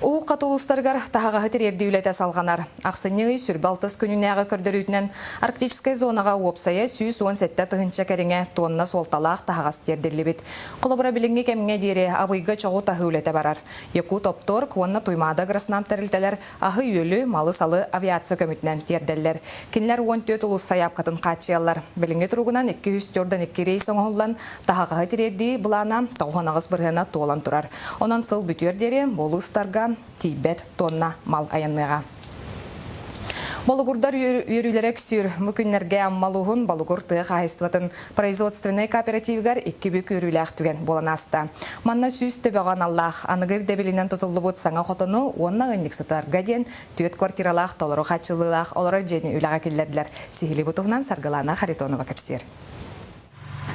Оу қатулыстарғар тағағы тірерді үлеті салғанар. Ақсынығы сүрбалтыз күнінәғы көрдірітінен арктическай зонаға опсая сүйіс 17 тұхынша кәріңе тонна солталақ тағағас тердерлі бет. Қолыбыра біліңге кәміңе дейірі абыйғы чоғу тағы үлеті барар. Еку топтор куанна туймада ғырысынам тәрілтелер ағы үйелі малы-салы авиация көмітінен терделлер. Кенлер 14 ұлыс саяп қатын қатшиялар. Біліңге тұрғынан 204-2 рейс оңғылан тағағы тірерді бұлана тауғанағыз бірғына толан тұрар. Онан сыл бүтер болыстарға тибет тонна мал аянныға. Балугурдар үйрілері күсір мүкінлерге аммалуғын балугур тұғы қайыстыватын производственный кооперативгар 2 бүк үйрілі ақтуген болан аста. Манна сүйіз төбеған Аллах, анығыр дәбелінен тұтылы бұд саңа қотыны, онна ғынник сытарға ден түйет квартиралақ, толыру қатшылылақ, олары жені үліға келдерділер. Сихили бұтығынан Сарғылана Харитонова көпсер.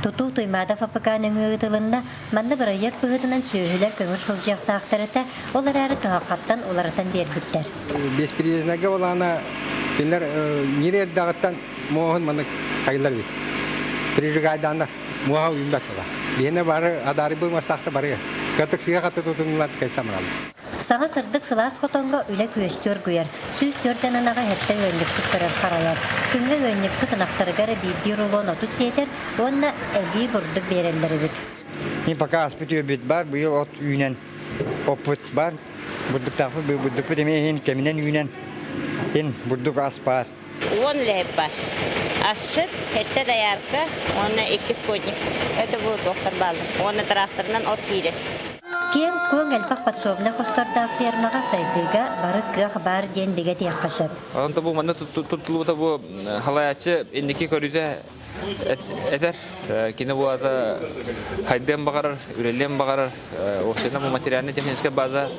Туту туймада фапыканың ұғытылында манды бірайек бұғытынан сөйілер көмір шылжақты ақтарыта, олар әрі тұғақаттан оларытан бербіттер. Бесприезнага олағына келер нерер дағыттан мұғын мұны қайлар бет. Прижигайданы мұға ұйымдатыға. Бені бары адары бұлмастақты бары. Кыртық сыға қатты тұтынылады кайсамыралды. Саңа сырдық сылас қотонға үлі көстер көйер. Сөз төрден анаға хетті өнліксі көрір қаралар. Күнгі өнліксі тынақтарығары бейді рулон оту сетер, онына әбей бұрдық берелері бүт. Мен пока аспыт өбет бар, бұйыл от үйінен опыт бар. Бұрдық тақы бұрдық бүт емейін кемінен үйінен бұрдық ас бар. Он леп бар. Ашыт, хетті даярқы, оны 2 спутник. Это бұл доктор балды. Оны тракторынан от кейді. Кем көң әлпақ подсобны қостарда фермаға сайтыға бары қақ бар ден беге тек қашыр. Онда бұл маңда тұтылуыда бұл халаячы ендеке көріде әдер. Кені бұл ада хайден бағарыр, үрелен бағарыр. Оқшайна бұл материалны техническа база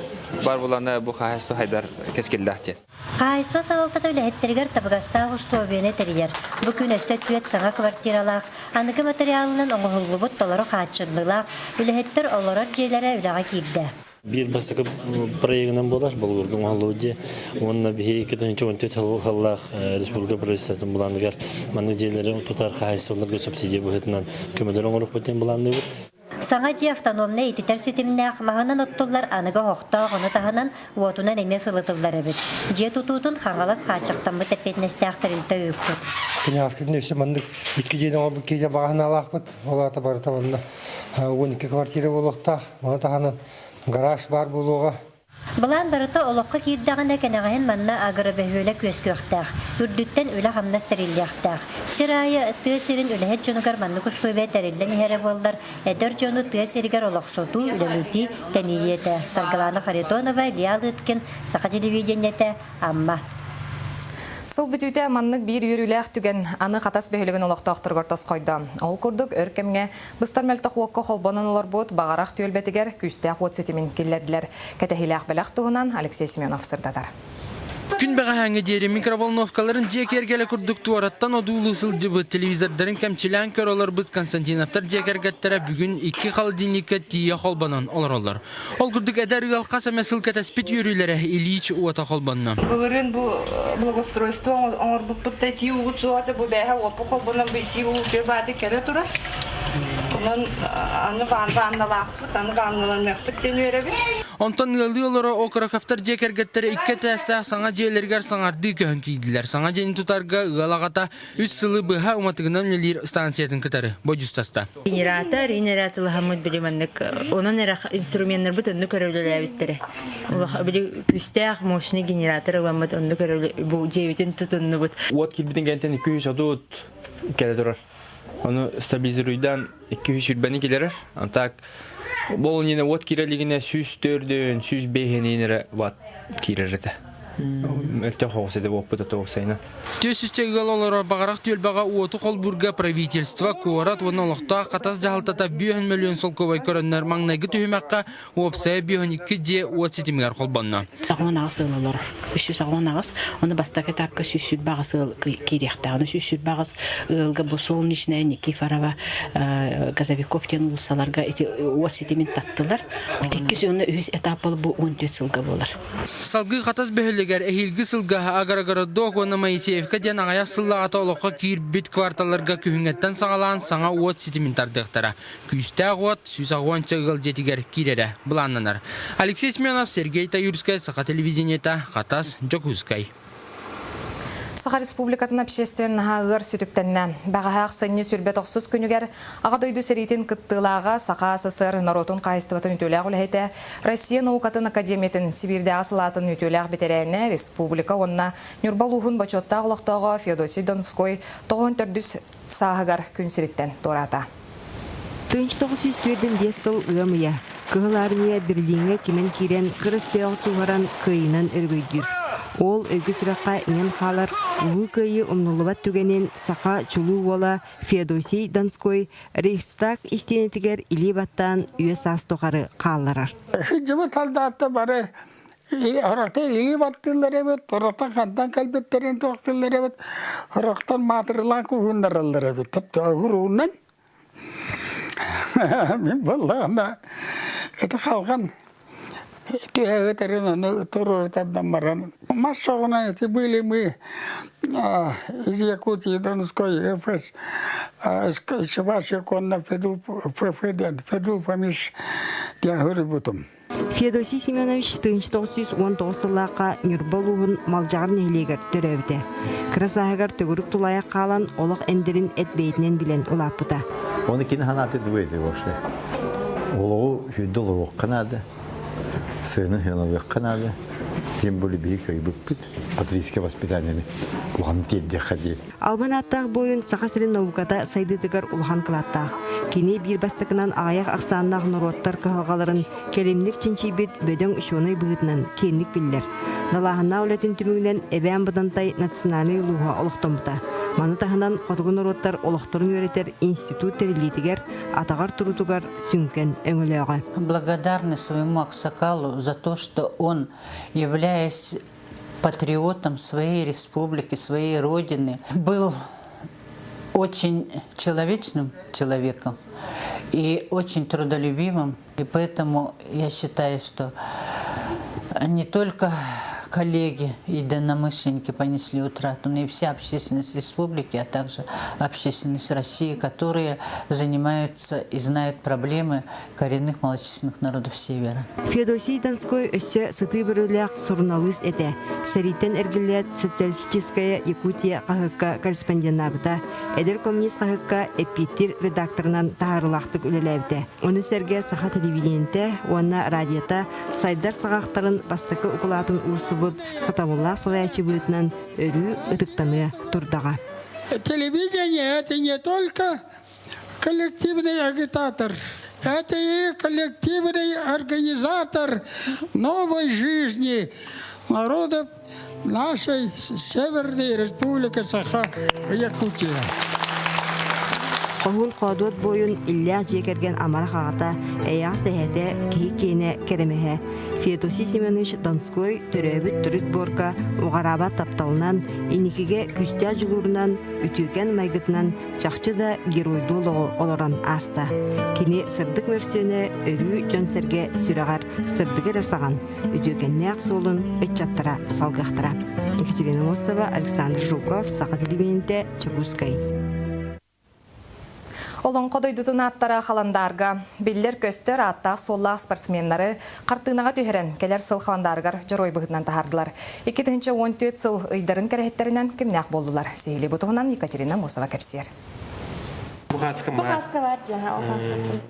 бар боланы бұл қағайсты хайдар кескелді ақтен. Қағайсты сағылтата үләйттергер табығаста ғұстуабені тәрігер. Бүкін өсті түйет саңа квартиралақ, анығы материалының оңғылғы бұт долары қатшырлылақ, үләйттер оларар жейлері үләға кейді. Bir basıkı projeğinden bolar, Bulgur'un halloğu. Onunla bir iki hallah Respublika projesinden bulandılar. Manıcıları tutar kayıtsızlar subsidiye bu hetinden kömürler olarak biten bulandılar. Саңа автономны ититер сетимне ақмағынан оттолар анығы хоқта ғыны тағынан уотунан әме сылытылдары бит. Же тұтудың қаңғалас қачықтан бұт әпетнесті ақтарылды үппіт. Кені аскердің өсі мандық 2 жені ол бұл кейде бағана алақ бұт. Олата бары табында 12 квартира болуқта. Оны тағынан гараж бар болуға. Бұлан барыта олыққа кейддағында кәнәғайын манна ағыры бәхөлі көскі өқтәқ. Үрдіттен өлі қамна стерилі өқтәқ. Сирайы тұғы сирін өліхет жонығар манны күшті бәт әрілден ехәрі болдар. Әдір жоны тұғы сирігер олық соту өліміті тәнейеті. Сарғыланы Харитонова, Лиалы үткен, Сақа телевидениеті, Амма. Сыл бүтүтә маннык бир йөрүләк түген аны хатас бәһөлеген олоқтақтыр гортос койды. Ол курдук өркемгә быстар мәлтәк вакка холбанан олар бут багарак төлбәтегәр күстә хот сетимен килләрдиләр. Кәтәһиләк беләк тугынан Алексей Семенов сырдадар. Күн бәғәңі дері микроволновкаларын жекергелі күрдік туараттан одулы сылжыбы телевизордарын кәмчілән көр олар бұд Константиновтар жекергеттері бүгін 2 қалдинлікке тия қолбанан олар. Ол күрдік әдәр ұялқа сәмәсіл кәтәспет үйрілері Ильич уата қолбанна. Бұлырын бұл благоустройство оңыр бұппытта тие ұғыт суаты бұл бәйға опы қолбанан бұл тие ұғыт бәді кәрі тұрар. Аны вандалақпыт, аны вандаланмақпыт ден өрәбі. Онтан ғылы олары оқырақафтар жекергеттері 2 тәстәқ саңа жейлергер саңарды көхін кейділер. Саңа жейін тұтарға ғалағата 3 сылы бұға ұматығынан өлер станциятын кітары. Бөжістаста. Генератор ғамыд білемендік. Onun instrumentler бұт önünü көрәулі әбіттері. Білі күстәқ мощный генератор ғамыд önünü көрәулі бұл жейбетін тұтынны бұт. Уат келбітін кәнтен 200 адуыт кәлі тұрар. Onu stabiliziruydan 200 yürбәні келерер. Антак, бұл нені от керелігіне 104-ден 105-нені ват керерді. Өфті қоғысы деп опыты тоғысайна. Төсістегі олары бағарақ төлбаға уоты қолбұрға правительства көарат оны олықта қатас жағалтата 1 миллион сол көбай көрінер маңнайғы түйімәққа опсая 1-2 же уот сетімгер қолбанна. Ағуан ағыс ұлылар. 300 ағуан ағыс. Оны бастақы тапқа 300 бағыс керекті. Оны 300 бағыс ұлға бұл солнечная Никифарова газовиковтен ұлсаларға уот сетімін таттылар. 200 оны өз этап бұл 14 сылға болар. Салғы қатас бөхілі үлелегер эхилги сылга агар-агараддок оны Моисеевка ден ағая сыллағата олыққа кирбит кварталарға күхіңеттен сағалан саңа уот ситиминтардықтара. Күйісті ағуат, сүйс ағуан чағыл жетігер кирере бұланнанар. Алексей Сменов, Сергей Таюрскай, Саха телевидениета, Хатас, Джокускай. Саха Республикатын обществен ағыр сүтіктенне. Бағаға ақсынне сүрбет оқсыз күнігер аға дойду сәретін күттілаға Саха СССР наротын қайыстыватын үтөләғ үләйті Россия наукатын академиятын Сибирде асылатын үтөләғ бетерәйіне республика онына Нюрбалуғын бачотта ғылықтағы Феодосий Донской 94 сағығар күн сіріттен тората. 1905 сыл ұғымыя. Кығыл армия бірліңе кемен керен кіріспеғ суғаран күйінен өргөйдір. Ол өгі сұраққа инен қалар ұлы көйі ұмнулыбат түгенен Саха чулу ола Феодосий Донской Рейхстаг истенетігер илі баттан үйес астуғары қаларар. Жымы талдатты бары Орақтан илі баттылар әбет, орақтан қандан кәлбеттерін тоқтылар әбет, орақтан матырылан күгіндер алдар әбет. Тіпті ұғыруынан мен болағында әті қалған түйәгетерін оны тұрыртардан баран. Мас соғынан әті бөлімі из Якутии Донской ФС Чевашия конна Феду Помиш ден хүрі бұтым. Феодосий Семенович 1919 сыллаққа Нюрбалуғын малжағыр нәйлегер төрәуді. Красағығар төгірік тұлайық қалан олық әндерін әтбейтінен білен ұлапыда. Оны кейін ханаты дүвейді өші. Олығы жүйді ұлығы қынады, сыны хеналық қынады. Тем более бейік өйбікпіт, патрийске воспитанияны ұлғаны тейді қадейді. Албан аттақ бойын Саха-Сырын наукада сайдыдығар ұлған қылаттақ. Кене бір бастықынан аяқ ақсаннақ нұроттар қығаларын келемнік ченчейбет бөдің үшоны бұғытынан кенлік білдер. Налағына өлетін түмігінен әбән бұдантай националы ұлуға олықтымыта. Маны тағынан қотығын нұроттар олықтырын өретер институт тәрелетігер атағар тұрутығар сүнкен өңілеуға. Благодарны своему Аксакалу за то, что он, являясь патриотом своей республики, своей родины, был очень человечным человеком и очень трудолюбивым. И поэтому я считаю, что не только коллеги и единомышленники понесли утрату, но и вся общественность республики, а также общественность России, которые занимаются и знают проблемы коренных малочисленных народов Севера. Феодосий Донской өссө сыты біріліғ сұрналыз әті. Сәріттен әргілет социалистическая Якутия қағыққа корреспонденабыда, әдір коммунист қағыққа эпиттер редакторынан тағарылақтық үлеләбді. Оны сәрге Саха телевидениенте, онына радиота сайдар сағақтарын бастықы ұқылатын урсу Сатамулла Салаячи бұйтынан өрі ұтықтаны тұрдаға. Телевидение — это не только коллективный агитатор, это и коллективный организатор новой жизни народов нашей Северной Республики Саха-Якутия. Қоғын қодуат бойын иллях жекерген амара қағата әяқ сәхәті кейкейіне керемеге. Феодосий Семенович Донской төрөбіт түріт борға оғараба тапталынан, енекеге күстя жылурынан, үтіген майгытынан жақчы да геройду олығы оларан аста. Кені сырдық мөрсөне өрі жөнсерге сүрағар сырдығы расаған, үтігенне ақсолын өтчаттыра салғақтыра. Екатерина Мосова, Александр Жуков, Саха телевидениенте, Чагускай. Олон қодойдутын аттара қаландарға, белдер көстер аттақ соллақ спортсменлары қартынаға түйерен келер сыл қаландарғар жырой бұғытынан тахардылар. 2-14 сыл ұйдарын кәрәхеттерінен кімнәқ болдылар. Сейлі бұтығынан Екатерина Мосова кәпсер.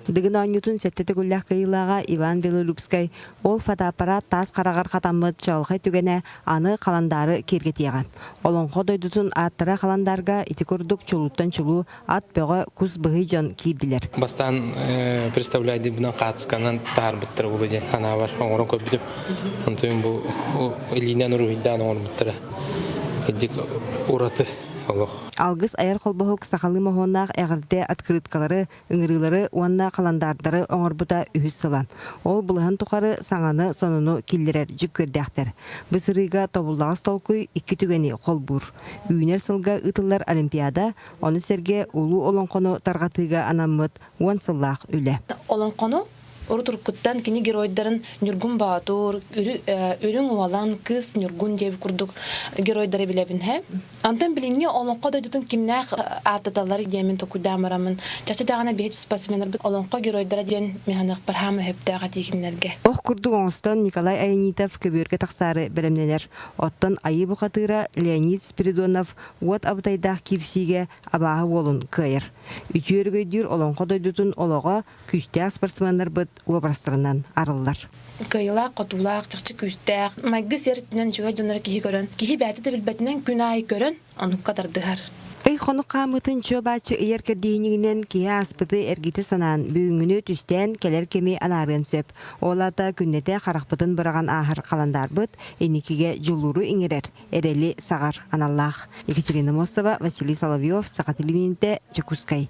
Дыгын ойнютун сәттеті күлләқ кайылаға Иван Белолюбскай ол фотоаппарат тас қарағар қатамыд жалғай түгене аны қаландары кергетеға. Олон қодойдутун аттыра қаландарға итикурдук чулуттан чулу ат бөға күз бұғы жон кейділер. Бастан представляйды бұна қатысқанан тар бұттыры болы ден ана бар. Оңырын көпіліп. Онтойын бұл илинен ұрығыдан оңыр бұттыры. Эдік ұраты. Алгыс аяр қолбағық сақалы мағонақ әғірде открыткалары, үңірілері, уанна қаландардары оңырбыта үйіз сыла. Ол бұлығын тұқары саңаны сонуну келдерер жүк көрдіқтер. Бұсырыға тобылдағыз толкуй 2 түгені қол бұр. Үйінер сылға ұтылар Олимпиада, оны серге ұлу олонқону тарғатыға анамыд 10 сыллақ үлі. Олонқону Урутуркуттан кини геройдарын Нюргун Баатур, өрүң уалан кыз Нюргун деп курдук геройдары билебин хэ. Антон билинге олонко дойдутун кимнах ататалары демен токудамарамын. Чача дагана бет спортсмендар бит олонко геройдара ден механик бархамы хептага тигиннерге. Ох курдук оңстон Николай Айнитов көбөргө таксары беремнелер. Оттон айы бухатыра Леонид Спиридонов вот абытайдах кирсиге абагы болун кыйыр. Үтүөргөйдүр олонко дойдутун олого күстәк спортсмендар бит образдарынан арыллар. Кыйла котулак чакчы күстәк майгы сертинен жыга жоннор кихи көрөн. Кихи бәти де билбетинен күн ай көрөн, аны катардыгар. Эй хону камытын чөбачы ыйар кердиһинигинен кия аспыты эргите санан бүгүнгүнү түстен келер кеми анарын сөп. Олата күннете харакпытын быраган ахыр каландарбыт эникиге жулуру иңерер. Эрели сагар аналлах. Екатерина Мосова, Василий Соловьев, Саха телевидениете, Чекускай.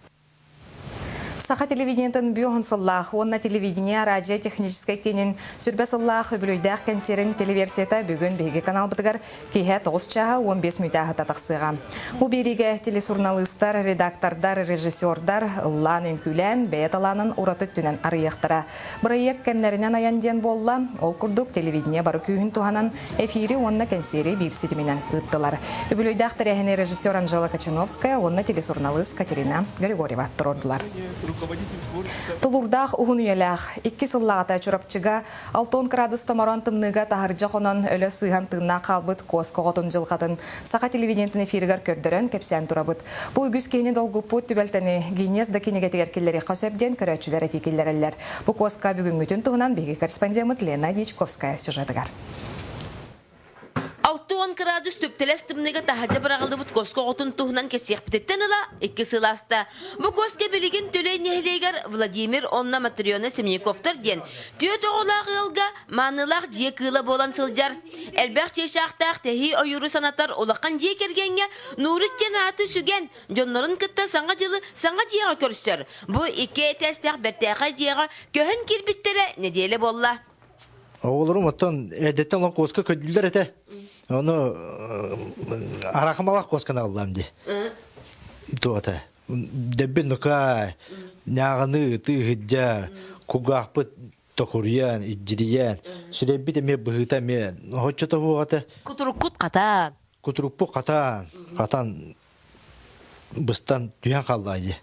Саха телевидениетен бүйоғын онна телевидение радио-технической кенен сүрбе сыллах өбілөйдәқ кәнсерін телеверсиета бүгін бейге канал бұтығар кейхе 9 чаға 15 мүйтәғі татақсыған. Бұл береге телесурналыстар, редактордар, режиссердар ұллан өмкүлән бәйет аланын ұраты түнен арыяқтыра. Бұрайек кәмнерінен аянден болла, ол күрдік телевидение бары күйін туғанан эфири онна кәнсері бір сетіменен ұттылар. Өбілөйдәқ тәрәхіне режиссер Анжела Качановская, онна телесурналыст Катерина Григорьева тұрдылар. Тулурдах угун уялах, 2 сыллағата чурапчыга 6 градус тамаран тымныга тахаржа қонан өлі сыйған тыңна қалбыт коскоғотын жылғатын Саха телевидениетін эфиргар көрдірін кепсен турабыт. Бұл үгіз кейіне долгу пут түбелтені генез да кенегетігер келлері қасөбден көрәтшілер әтекеллерелер. Бұл коска бүгін мүтін тұғынан беги корреспондент Лена Дичковская сюжетігар. 6 градус төптелес тымныга тахажа барағылды бұт коско отын туғынан кесек бітеттен ыла 2 сыласта. Бұ коске білеген төлей нехлейгер Владимир Онна Матриона Семенниковтар ден. Түйет оғылағы ылға манылақ жие кыла болан сылжар. Әлбәқ чешақтақ тәхи ойыры санатар олаққан жие кергенге Нурит жен аты сүген. Жонларын кітті саңа жылы саңа жиеға көрістер. Бұ 2 тәстәқ бәртәқа жиеға көхін кирбіттері неделі болла. Оғылырым оттан әдеттен оң коска көділдер әті. Оны арақымалақ косканы алам де. Туата. Дәббен нұқай, нағаны тұғыджар, күгақпыт тоқыриян, иджириян. Сүребі де ме бұғыта ме. Хоччата бұғаты. Күтіріккут қатан. Күтірікпу қатан. Қатан бұстан түйен қалдайды.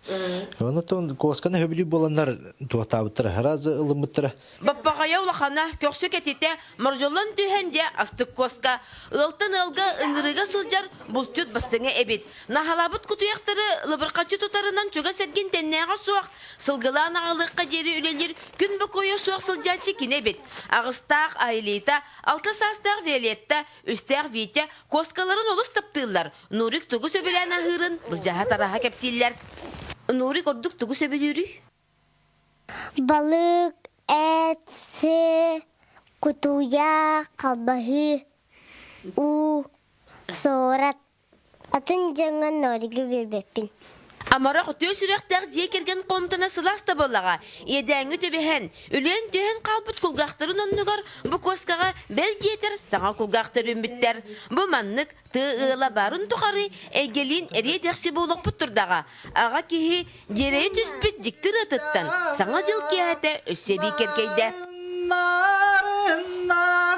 Оны тұн косканы хөбілі боландар туатабыттыр. Разы ылымыттыр. Баппағая улақана көксі кететі маржолан түйенде астық коска. Ұлтын ылға ұңырыға сылжар бұлчут бастыңа әбет. Нахалабыт күтуяқтары лыбырқачы тұтарынан чөға сәрген тәннәға суақ. Сылғылан ағылыққа дері үлелер күн бұқойы суақ сылжачы кен әбет. Ағыстақ айлейта, алты састақ виолетта, үстәқ витя коскаларын олыс таптылар. Нурик тұғы сөбелән ағырын бұлжаға тараға кәпсиллер. Нурик ордық тұғы сөбелері? Balık, et, sığ, kutuya, kalbahı, soğurat. Atın canın noriga verbeppin. Amara құтıyor сүректәк жие керген қомтына сыласта болаға. Едәңі төбеген, үлен түйен қалбыт күлгақтарын онныгар, бұ коскаға бәл жетер, саңа күлгақтар өмбіттер. Бұ маннық тұғыла барын тұқары, әгелін әре дәқсі болық бұттырдаға. Аға кеге жерейі түспіт жіктір ұтыттан, саңа жыл кеәті өссебей керкейді.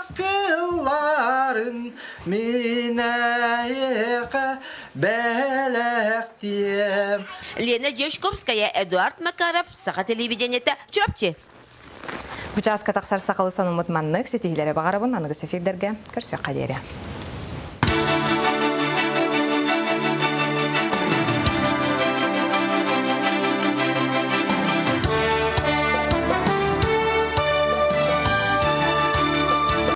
Askıların minayeka belek diyem. Lena Дичковская, Эдуард Макаров, Саха телевидениеті, Чурапчы. Бұчасқа тақсар сақалы соны мұтманнық сетігілері бағарабын анығы сефекдерге көрсе қадері.